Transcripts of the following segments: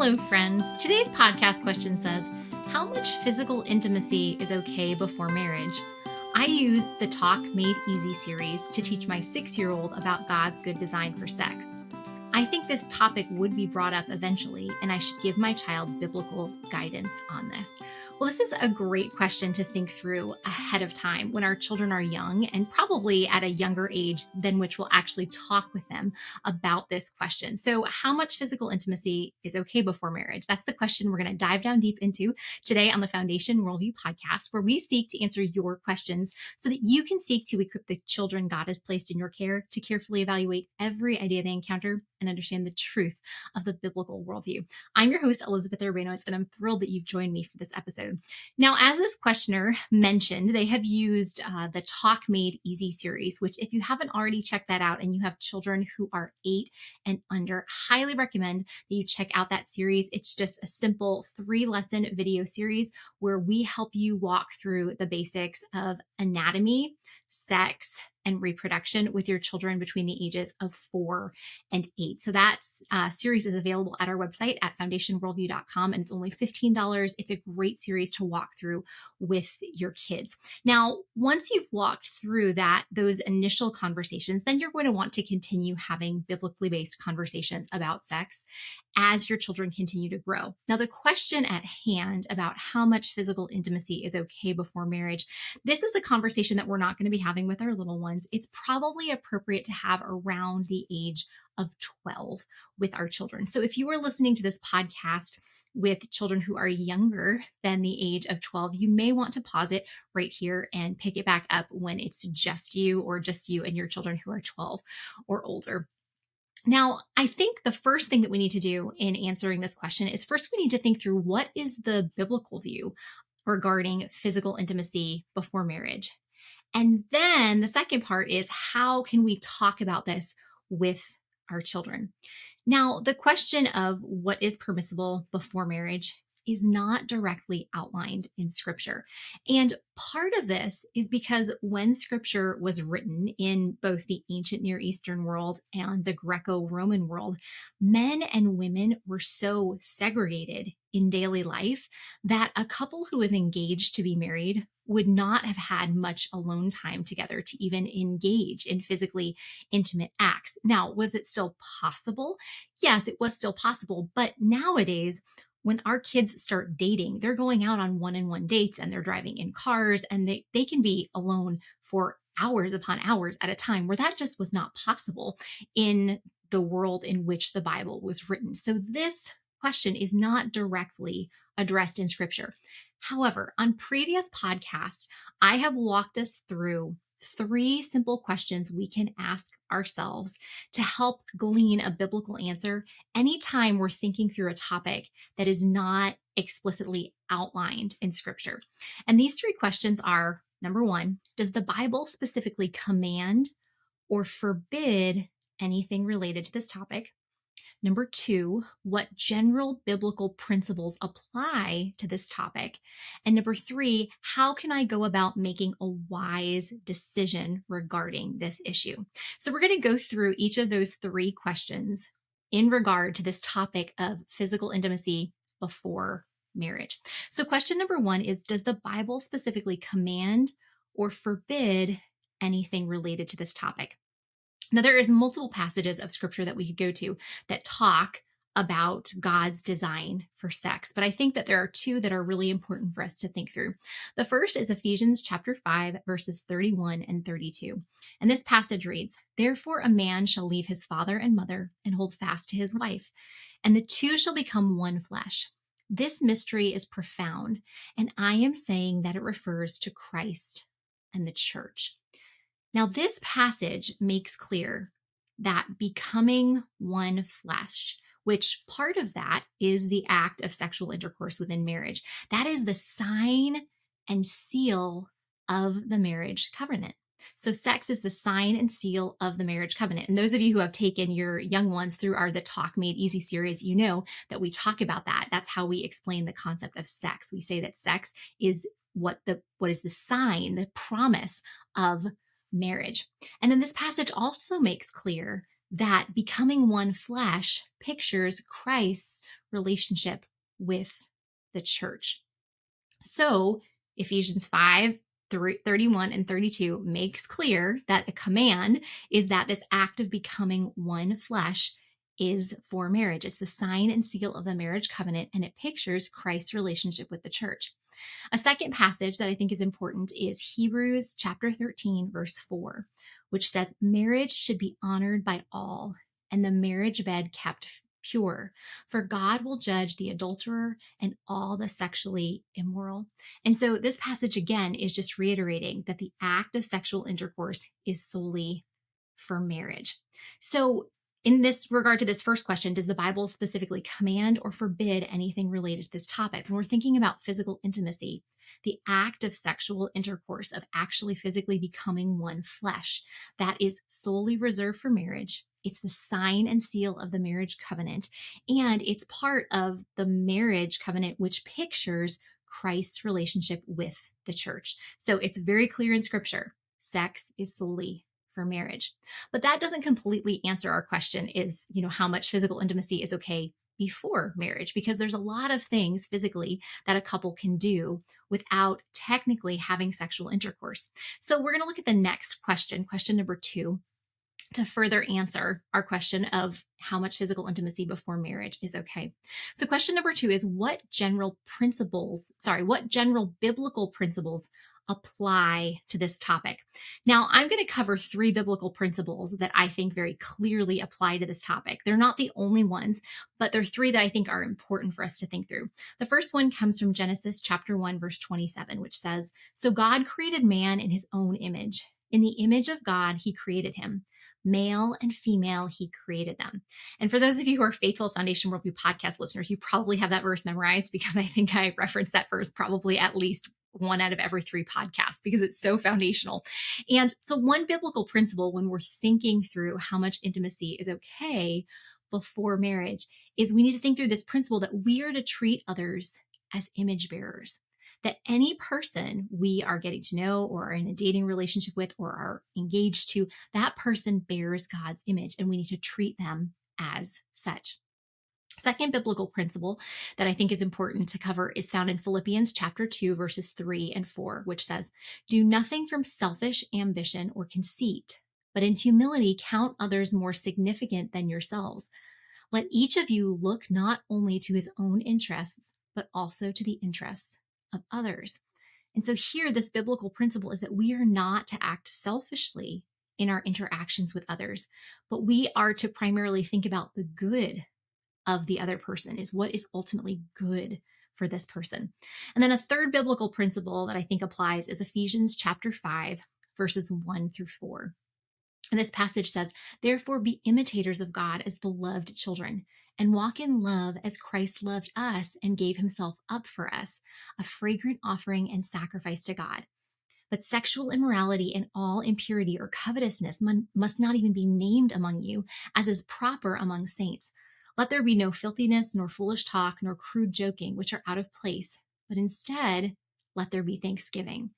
Hello, friends. Today's podcast question says, how much physical intimacy is okay before marriage? I used the Talk Made Easy series to teach my 6-year-old about God's good design for sex. I think this topic would be brought up eventually, and I should give my child biblical guidance on this. Well, this is a great question to think through ahead of time when our children are young and probably at a younger age than which we'll actually talk with them about this question. So, how much physical intimacy is okay before marriage? That's the question we're going to dive down deep into today on the Foundation Worldview Podcast, where we seek to answer your questions so that you can seek to equip the children God has placed in your care to carefully evaluate every idea they encounter and understand the truth of the biblical worldview. I'm your host, Elizabeth Urbanowicz, and I'm thrilled that you've joined me for this episode. Now, as this questioner mentioned, they have used the Talk Made Easy series, which if you haven't already checked that out and you have children who are 8 and under, highly recommend that you check out that series. It's just a simple 3-lesson video series where we help you walk through the basics of anatomy, sex, and reproduction with your children between the ages of 4 and 8. So that series is available at our website at foundationworldview.com, and it's only $15. It's a great series to walk through with your kids. Now, once you've walked through those initial conversations, then you're going to want to continue having biblically based conversations about sex as your children continue to grow. Now, the question at hand about how much physical intimacy is okay before marriage, this is a conversation that we're not going to be having with our little ones. It's probably appropriate to have around the age of 12 with our children. So if you are listening to this podcast with children who are younger than the age of 12, you may want to pause it right here and pick it back up when it's just you and your children who are 12 or older. Now, I think the first thing that we need to do in answering this question is first we need to think through what is the biblical view regarding physical intimacy before marriage. And then the second part is how can we talk about this with our children? Now, the question of what is permissible before marriage is not directly outlined in Scripture. And part of this is because when Scripture was written in both the ancient Near Eastern world and the Greco-Roman world, men and women were so segregated in daily life that a couple who was engaged to be married would not have had much alone time together to even engage in physically intimate acts. Now, was it still possible? Yes, it was still possible. But nowadays, when our kids start dating, they're going out on one-on-one dates and they're driving in cars and they can be alone for hours upon hours at a time, where that just was not possible in the world in which the Bible was written. So this question is not directly addressed in Scripture. However, on previous podcasts, I have walked us through 3 simple questions we can ask ourselves to help glean a biblical answer anytime we're thinking through a topic that is not explicitly outlined in Scripture. And these 3 questions are, number 1, does the Bible specifically command or forbid anything related to this topic? Number 2, what general biblical principles apply to this topic? And number 3, how can I go about making a wise decision regarding this issue? So we're going to go through each of those 3 questions in regard to this topic of physical intimacy before marriage. So question number 1 is, does the Bible specifically command or forbid anything related to this topic? Now, there is multiple passages of Scripture that we could go to that talk about God's design for sex, but I think that there are 2 that are really important for us to think through. The first is Ephesians chapter 5, verses 31 and 32. And this passage reads, "Therefore a man shall leave his father and mother and hold fast to his wife, and the 2 shall become one flesh. This mystery is profound, and I am saying that it refers to Christ and the church." Now, this passage makes clear that becoming one flesh, which part of that is the act of sexual intercourse within marriage, that is the sign and seal of the marriage covenant. So sex is the sign and seal of the marriage covenant. And those of you who have taken your young ones through the Talk Made Easy series, you know that we talk about that. That's how we explain the concept of sex. We say that sex is what is the sign, the promise of marriage. And then this passage also makes clear that becoming one flesh pictures Christ's relationship with the church. So Ephesians 5:31 and 32 makes clear that the command is that this act of becoming one flesh is for marriage. It's the sign and seal of the marriage covenant, and it pictures Christ's relationship with the church. A second passage that I think is important is Hebrews chapter 13, verse 4, which says, marriage should be honored by all, and the marriage bed kept pure, for God will judge the adulterer and all the sexually immoral. And so this passage again is just reiterating that the act of sexual intercourse is solely for marriage. So in this regard to this first question, does the Bible specifically command or forbid anything related to this topic? When we're thinking about physical intimacy, the act of sexual intercourse, of actually physically becoming one flesh, that is solely reserved for marriage. It's the sign and seal of the marriage covenant, and it's part of the marriage covenant, which pictures Christ's relationship with the church. So it's very clear in Scripture, sex is solely for marriage. But that doesn't completely answer our question is, how much physical intimacy is okay before marriage, because there's a lot of things physically that a couple can do without technically having sexual intercourse. So we're going to look at the next question number 2, to further answer our question of how much physical intimacy before marriage is okay. So question number 2 is what general biblical principles apply to this topic? Now, I'm going to cover 3 biblical principles that I think very clearly apply to this topic. They're not the only ones, but they're 3 that I think are important for us to think through. The first one comes from Genesis chapter 1, verse 27, which says, "So God created man in his own image. In the image of God, he created him. Male and female, he created them." And for those of you who are faithful Foundation Worldview Podcast listeners, you probably have that verse memorized, because I think I referenced that verse probably at least 1 out of every 3 podcasts, because it's so foundational. And so one biblical principle when we're thinking through how much intimacy is okay before marriage is we need to think through this principle that we are to treat others as image bearers. That any person we are getting to know or are in a dating relationship with or are engaged to, that person bears God's image, and we need to treat them as such. Second biblical principle that I think is important to cover is found in Philippians chapter 2, verses 3 and 4, which says, "Do nothing from selfish ambition or conceit, but in humility count others more significant than yourselves. Let each of you look not only to his own interests, but also to the interests of others." And so here, this biblical principle is that we are not to act selfishly in our interactions with others, but we are to primarily think about the good of the other person, is what is ultimately good for this person. And then a third biblical principle that I think applies is Ephesians chapter 5, verses 1 through 4. And this passage says, "Therefore be imitators of God as beloved children, and walk in love as Christ loved us and gave himself up for us, a fragrant offering and sacrifice to God. But sexual immorality and all impurity or covetousness must not even be named among you, as is proper among saints. Let there be no filthiness, nor foolish talk, nor crude joking, which are out of place, but instead let there be thanksgiving."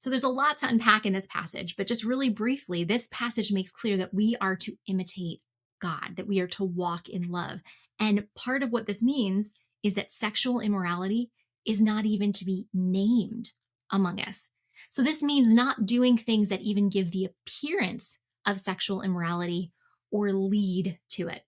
So there's a lot to unpack in this passage, but just really briefly, this passage makes clear that we are to imitate God, that we are to walk in love. And part of what this means is that sexual immorality is not even to be named among us. So this means not doing things that even give the appearance of sexual immorality or lead to it.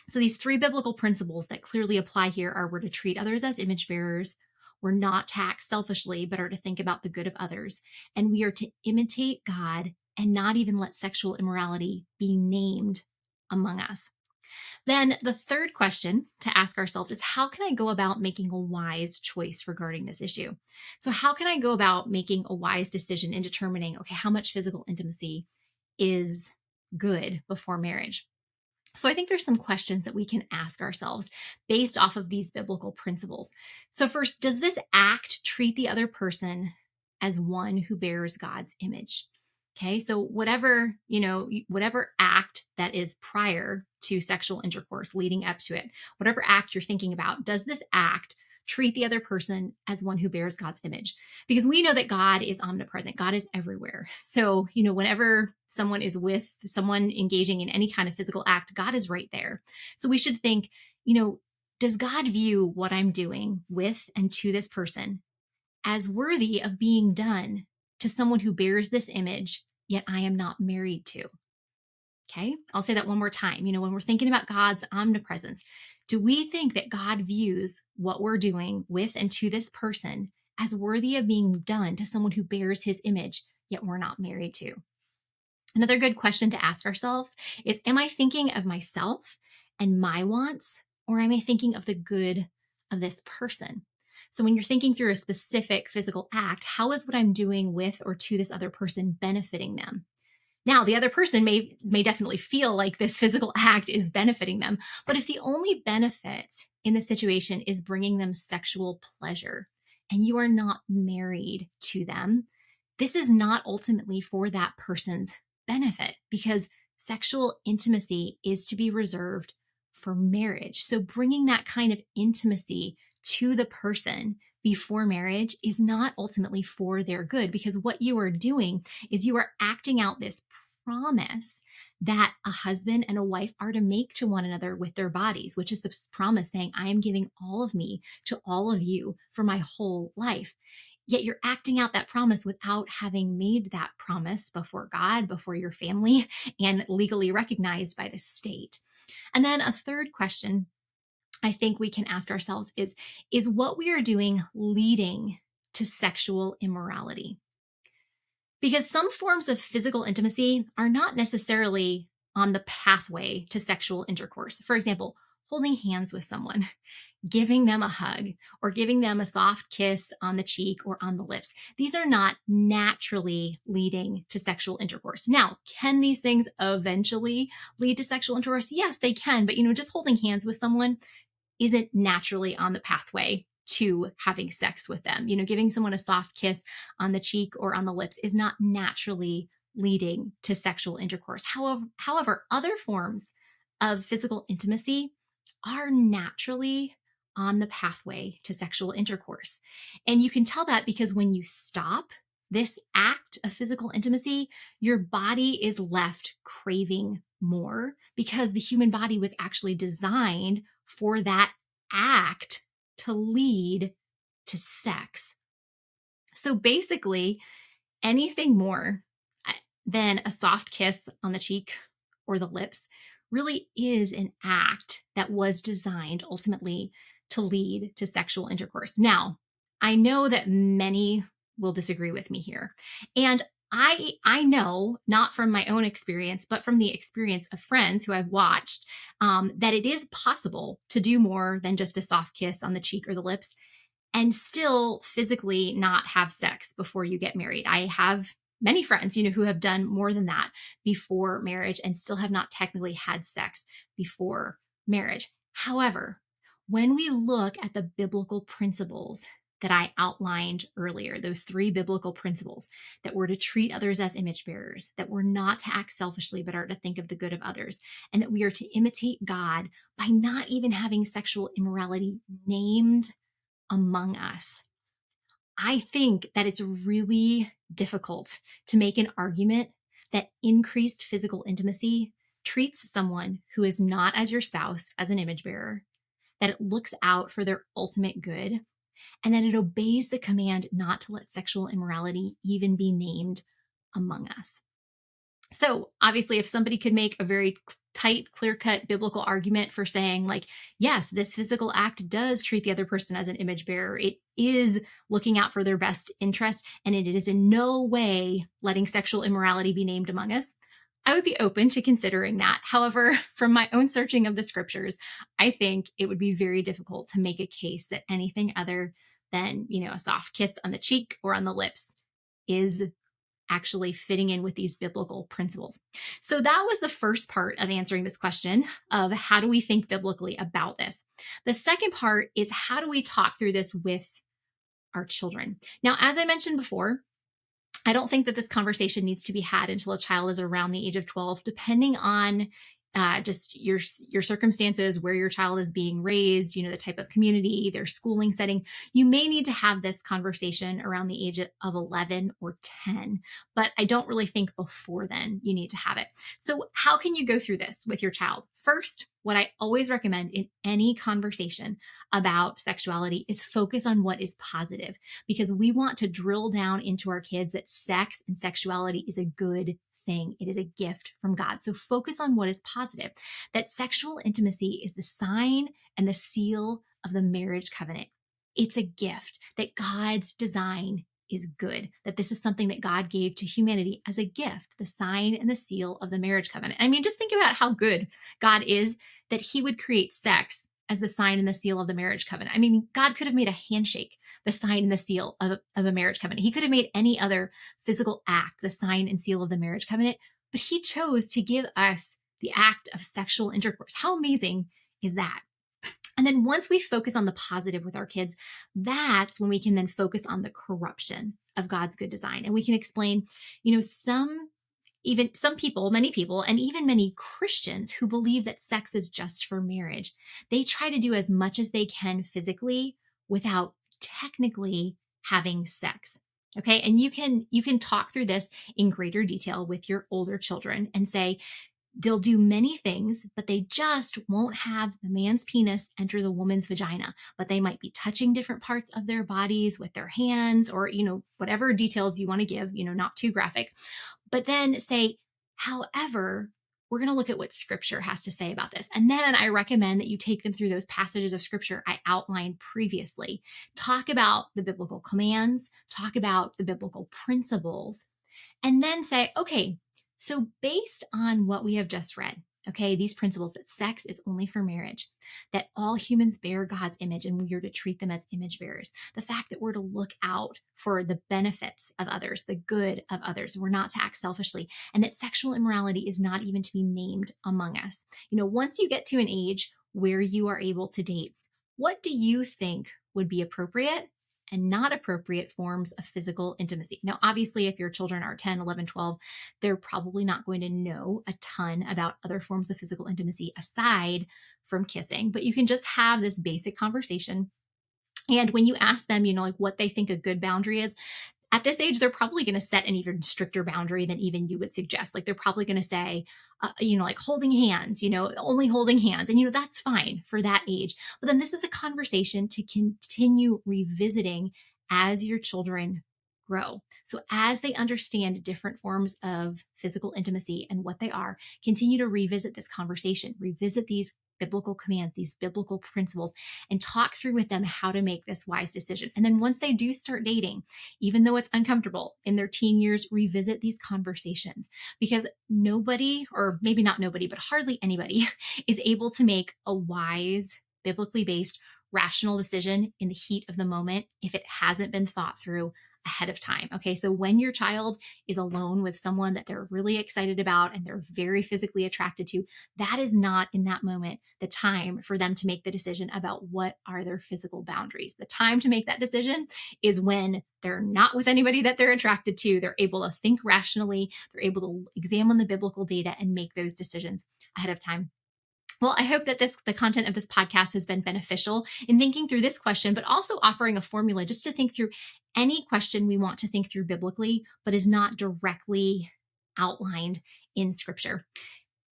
So these 3 biblical principles that clearly apply here are we're to treat others as image bearers, we're not to act selfishly, but are to think about the good of others, and we are to imitate God and not even let sexual immorality be named among us. Then the third question to ask ourselves is, how can I go about making a wise choice regarding this issue? So how can I go about making a wise decision in determining, okay, how much physical intimacy is good before marriage? So I think there's some questions that we can ask ourselves based off of these biblical principles. So first, does this act treat the other person as one who bears God's image? Okay, so whatever act that is prior to sexual intercourse leading up to it, whatever act you're thinking about, does this act treat the other person as one who bears God's image? Because we know that God is omnipresent. God is everywhere. So, whenever someone is with someone engaging in any kind of physical act, God is right there. So we should think, Does God view what I'm doing with and to this person as worthy of being done to someone who bears this image, yet I am not married to? Okay, I'll say that one more time. When we're thinking about God's omnipresence, do we think that God views what we're doing with and to this person as worthy of being done to someone who bears his image, yet we're not married to? Another good question to ask ourselves is, am I thinking of myself and my wants, or am I thinking of the good of this person? So when you're thinking through a specific physical act, how is what I'm doing with or to this other person benefiting them? Now, the other person may definitely feel like this physical act is benefiting them, but if the only benefit in the situation is bringing them sexual pleasure and you are not married to them, this is not ultimately for that person's benefit, because sexual intimacy is to be reserved for marriage. So bringing that kind of intimacy to the person before marriage is not ultimately for their good, because what you are doing is you are acting out this promise that a husband and a wife are to make to one another with their bodies, which is this promise saying, I am giving all of me to all of you for my whole life. Yet you're acting out that promise without having made that promise before God, before your family, and legally recognized by the state. And then a third question I think we can ask ourselves is what we are doing leading to sexual immorality? Because some forms of physical intimacy are not necessarily on the pathway to sexual intercourse. For example, holding hands with someone, giving them a hug, or giving them a soft kiss on the cheek or on the lips. These are not naturally leading to sexual intercourse. Now, can these things eventually lead to sexual intercourse? Yes, they can. But, just holding hands with someone isn't naturally on the pathway to having sex with them. Giving someone a soft kiss on the cheek or on the lips is not naturally leading to sexual intercourse. However, other forms of physical intimacy are naturally on the pathway to sexual intercourse. And you can tell that because when you stop this act of physical intimacy, your body is left craving more, because the human body was actually designed for that act to lead to sex. So basically, anything more than a soft kiss on the cheek or the lips really is an act that was designed ultimately to lead to sexual intercourse. Now, I know that many will disagree with me here. And I know, not from my own experience, but from the experience of friends who I've watched, that it is possible to do more than just a soft kiss on the cheek or the lips and still physically not have sex before you get married. I have many friends, who have done more than that before marriage and still have not technically had sex before marriage. However, when we look at the biblical principles that I outlined earlier, those 3 biblical principles, that we're to treat others as image bearers, that we're not to act selfishly, but are to think of the good of others, and that we are to imitate God by not even having sexual immorality named among us, I think that it's really difficult to make an argument that increased physical intimacy treats someone who is not as your spouse as an image bearer, that it looks out for their ultimate good, and that it obeys the command not to let sexual immorality even be named among us. So obviously, if somebody could make a very tight, clear-cut biblical argument for saying, like, yes, this physical act does treat the other person as an image bearer, it is looking out for their best interest, and it is in no way letting sexual immorality be named among us, I would be open to considering that. However, from my own searching of the scriptures, I think it would be very difficult to make a case that anything other than, a soft kiss on the cheek or on the lips is actually fitting in with these biblical principles. So that was the first part of answering this question of how do we think biblically about this? The second part is how do we talk through this with our children? Now, as I mentioned before, I don't think that this conversation needs to be had until a child is around the age of 12, depending on just your circumstances, where your child is being raised, the type of community, their schooling setting. You may need to have this conversation around the age of 11 or 10, but I don't really think before then you need to have it. So how can you go through this with your child? First, what I always recommend in any conversation about sexuality is focus on what is positive, because we want to drill down into our kids that sex and sexuality is a good thing. It is a gift from God. So focus on what is positive, that sexual intimacy is the sign and the seal of the marriage covenant. It's a gift, that God's design is good, that this is something that God gave to humanity as a gift, the sign and the seal of the marriage covenant. I mean, just think about how good God is that he would create sex as the sign and the seal of the marriage covenant. I mean, God could have made a handshake the sign and the seal of a marriage covenant. He could have made any other physical act the sign and seal of the marriage covenant, but he chose to give us the act of sexual intercourse. How amazing is that? And then once we focus on the positive with our kids, that's when we can then focus on the corruption of God's good design. And we can explain, some people, many people, and even many Christians who believe that sex is just for marriage, they try to do as much as they can physically without technically having sex. Okay. And you can talk through this in greater detail with your older children and say, they'll do many things, but they just won't have the man's penis enter the woman's vagina. But they might be touching different parts of their bodies with their hands, or, whatever details you want to give, not too graphic. But then say, however, we're going to look at what scripture has to say about this. And then I recommend that you take them through those passages of scripture I outlined previously. Talk about the biblical commands, talk about the biblical principles, and then say, okay, so based on what we have just read, okay, these principles, that sex is only for marriage, that all humans bear God's image and we are to treat them as image bearers, the fact that we're to look out for the benefits of others, the good of others, we're not to act selfishly, and that sexual immorality is not even to be named among us. Once you get to an age where you are able to date, what do you think would be appropriate and not appropriate forms of physical intimacy? Now, obviously, if your children are 10, 11, 12, they're probably not going to know a ton about other forms of physical intimacy aside from kissing, but you can just have this basic conversation. And when you ask them, what they think a good boundary is, at this age, they're probably going to set an even stricter boundary than even you would suggest. Like they're probably going to say, like holding hands, only holding hands. And, that's fine for that age. But then this is a conversation to continue revisiting as your children grow. So as they understand different forms of physical intimacy and what they are, continue to revisit this conversation, revisit these biblical commands, these biblical principles, and talk through with them how to make this wise decision. And then once they do start dating, even though it's uncomfortable in their teen years, revisit these conversations, because nobody, or maybe not nobody, but hardly anybody is able to make a wise, biblically based, rational decision in the heat of the moment if it hasn't been thought through ahead of time. Okay. So when your child is alone with someone that they're really excited about and they're very physically attracted to, that is not in that moment the time for them to make the decision about what are their physical boundaries. The time to make that decision is when they're not with anybody that they're attracted to. They're able to think rationally. They're able to examine the biblical data and make those decisions ahead of time. Well, I hope that the content of this podcast has been beneficial in thinking through this question, but also offering a formula just to think through any question we want to think through biblically, but is not directly outlined in scripture.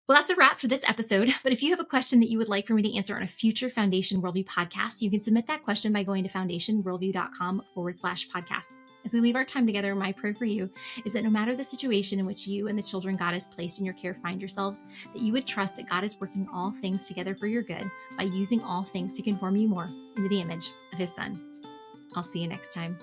Well, that's a wrap for this episode. But if you have a question that you would like for me to answer on a future Foundation Worldview podcast, you can submit that question by going to foundationworldview.com/podcast. As we leave our time together, my prayer for you is that no matter the situation in which you and the children God has placed in your care find yourselves, that you would trust that God is working all things together for your good by using all things to conform you more into the image of his Son. I'll see you next time.